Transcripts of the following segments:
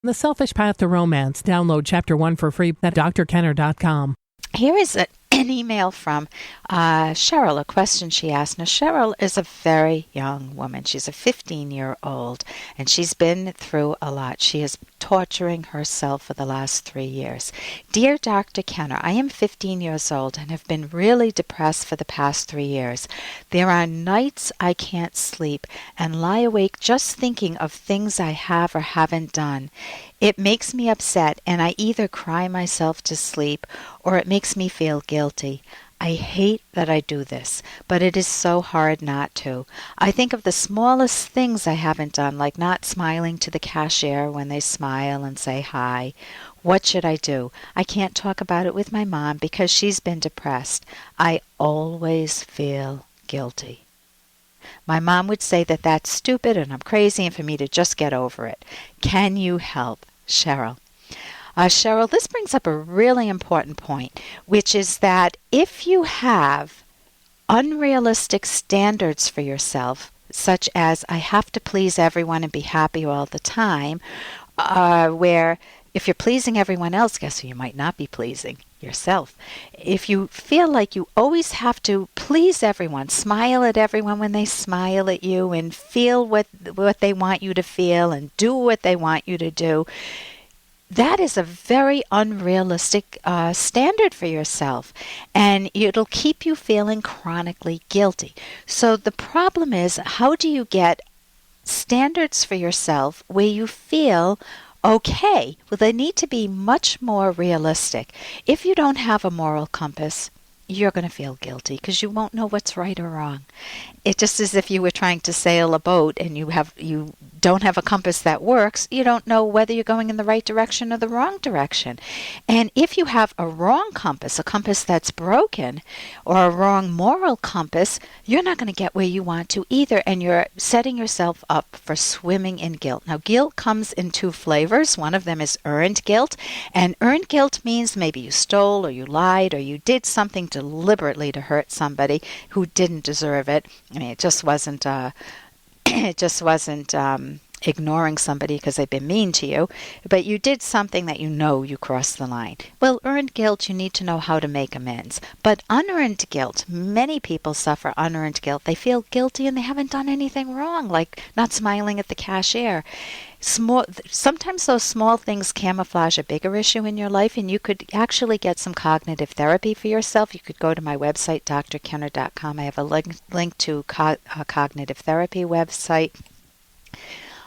The Selfish Path to Romance. Download Chapter 1 for free at drkenner.com. Here is an email from Cheryl, a question she asked. Now, Cheryl is a very young woman. She's a 15-year-old, and she's been through a lot. She is torturing herself for the last 3 years. Dear Dr. Kenner, I am 15 years old and have been really depressed for the past 3 years. There are nights I can't sleep and lie awake just thinking of things I have or haven't done. It makes me upset, and I either cry myself to sleep or it makes me feel guilty. I hate that I do this, but it is so hard not to. I think of the smallest things I haven't done, like not smiling to the cashier when they smile and say hi. What should I do? I can't talk about it with my mom because she's been depressed. I always feel guilty. My mom would say that that's stupid and I'm crazy and for me to just get over it. Can you help? Cheryl. Cheryl, this brings up a really important point, which is that if you have unrealistic standards for yourself, such as I have to please everyone and be happy all the time, where if you're pleasing everyone else, guess who you might not be pleasing? Yourself. If you feel like you always have to please everyone, smile at everyone when they smile at you, and feel what they want you to feel and do what they want you to do, that is a very unrealistic standard for yourself, and it'll keep you feeling chronically guilty. So the problem is, how do you get standards for yourself where you feel okay? Well, they need to be much more realistic. If you don't have a moral compass, you're going to feel guilty because you won't know what's right or wrong. It's just as if you were trying to sail a boat and you don't have a compass that works. You don't know whether you're going in the right direction or the wrong direction. And if you have a wrong compass, a compass that's broken, or a wrong moral compass, you're not going to get where you want to either, and you're setting yourself up for swimming in guilt. Now, guilt comes in two flavors. One of them is earned guilt, and earned guilt means maybe you stole or you lied or you did something deliberately to hurt somebody who didn't deserve it. I mean, it just wasn't ignoring somebody because they've been mean to you, but you did something that you know you crossed the line. Well, earned guilt, you need to know how to make amends. But unearned guilt, many people suffer unearned guilt. They feel guilty and they haven't done anything wrong, like not smiling at the cashier. Sometimes those small things camouflage a bigger issue in your life, and you could actually get some cognitive therapy for yourself. You could go to my website, drkenner.com. I have a link to a cognitive therapy website.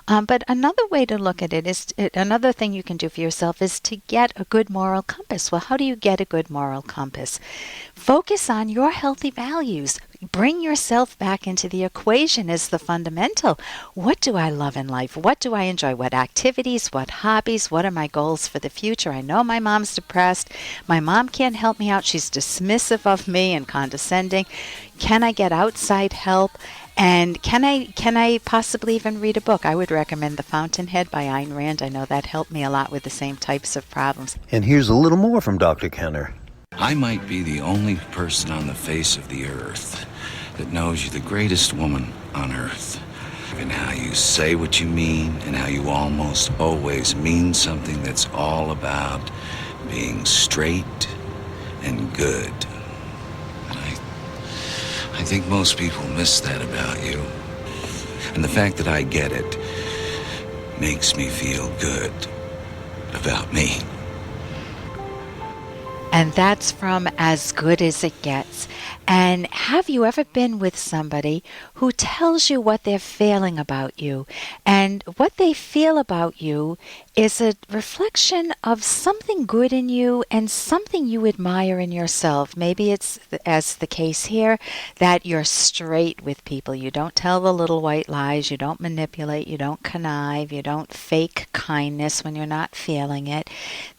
But another way to look at it is, another thing you can do for yourself is to get a good moral compass. Well, how do you get a good moral compass? Focus on your healthy values. Bring yourself back into the equation as the fundamental. What do I love in life? What do I enjoy? What activities? What hobbies? What are my goals for the future? I know my mom's depressed. My mom can't help me out. She's dismissive of me and condescending. Can I get outside help? And can I possibly even read a book? I would recommend The Fountainhead by Ayn Rand. I know that helped me a lot with the same types of problems. And here's a little more from Dr. Kenner. I might be the only person on the face of the earth that knows you're the greatest woman on earth. And how you say what you mean, and how you almost always mean something that's all about being straight and good. I think most people miss that about you. And the fact that I get it makes me feel good about me. And that's from As Good as It Gets. And have you ever been with somebody who tells you what they're feeling about you? And what they feel about you is a reflection of something good in you and something you admire in yourself. Maybe it's, as the case here, that you're straight with people. You don't tell the little white lies. You don't manipulate. You don't connive. You don't fake kindness when you're not feeling it.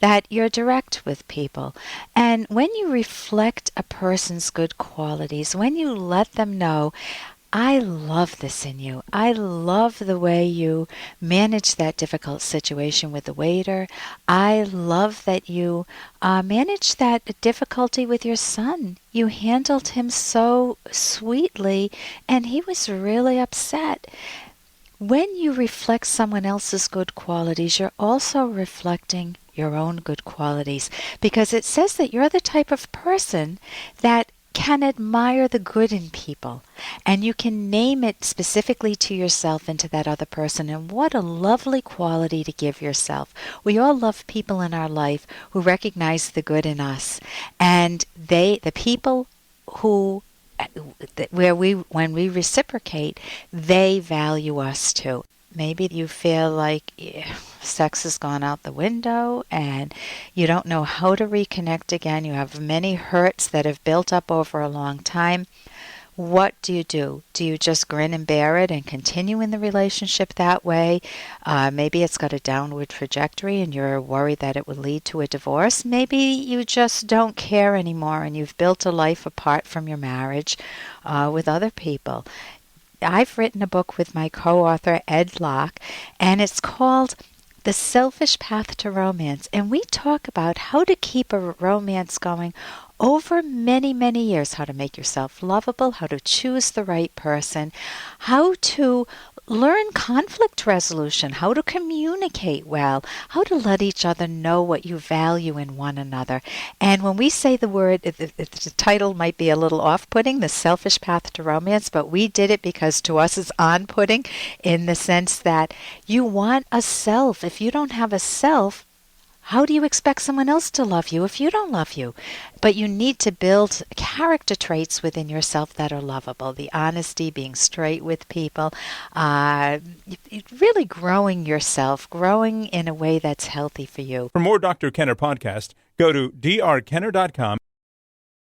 That you're direct with people. And when you reflect a person's good qualities, when you let them know, I love this in you. I love the way you managed that difficult situation with the waiter. I love that you managed that difficulty with your son. You handled him so sweetly, and he was really upset. When you reflect someone else's good qualities, you're also reflecting your own good qualities, because it says that you're the type of person that can admire the good in people, and you can name it specifically to yourself and to that other person. And what a lovely quality to give yourself. We all love people in our life who recognize the good in us, and the people who when we reciprocate, they value us too. Maybe you feel like sex has gone out the window and you don't know how to reconnect again. You have many hurts that have built up over a long time. What do? Do you just grin and bear it and continue in the relationship that way? Maybe it's got a downward trajectory and you're worried that it would lead to a divorce. Maybe you just don't care anymore and you've built a life apart from your marriage with other people. I've written a book with my co-author, Ed Locke, and it's called The Selfish Path to Romance. And we talk about how to keep a romance going over many, many years, how to make yourself lovable, how to choose the right person, how to learn conflict resolution, how to communicate well, how to let each other know what you value in one another. And when we say the word, the title might be a little off-putting, The Selfish Path to Romance, but we did it because to us it's on-putting in the sense that you want a self. If you don't have a self, how do you expect someone else to love you if you don't love you? But you need to build character traits within yourself that are lovable. The honesty, being straight with people, really growing yourself, growing in a way that's healthy for you. For more Dr. Kenner podcast, go to drkenner.com.